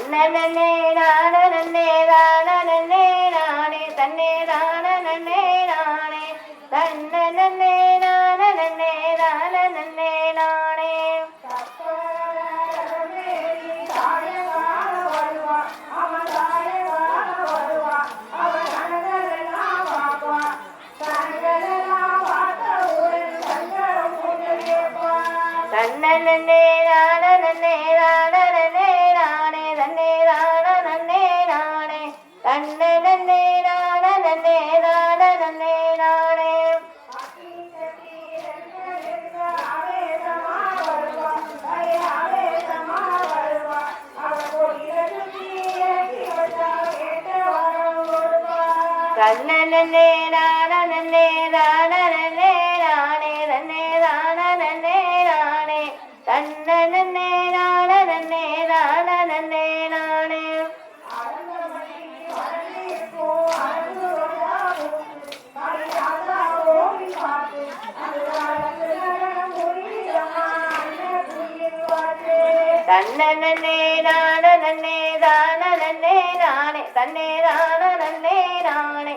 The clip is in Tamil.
தன்னே நானே நானே நானே தன்னே நானே நானே தன்னே நானே நானே நானே தன்னே நானே நானே நானே தன்னே நானே நானே தன்னே நானே நானே நானே தன்னே நானே நானே நானே தன்னே நானே நானே தன்னே நானே நானே நானே தன்னே நானே நானே நானே தன்னே நானே நானே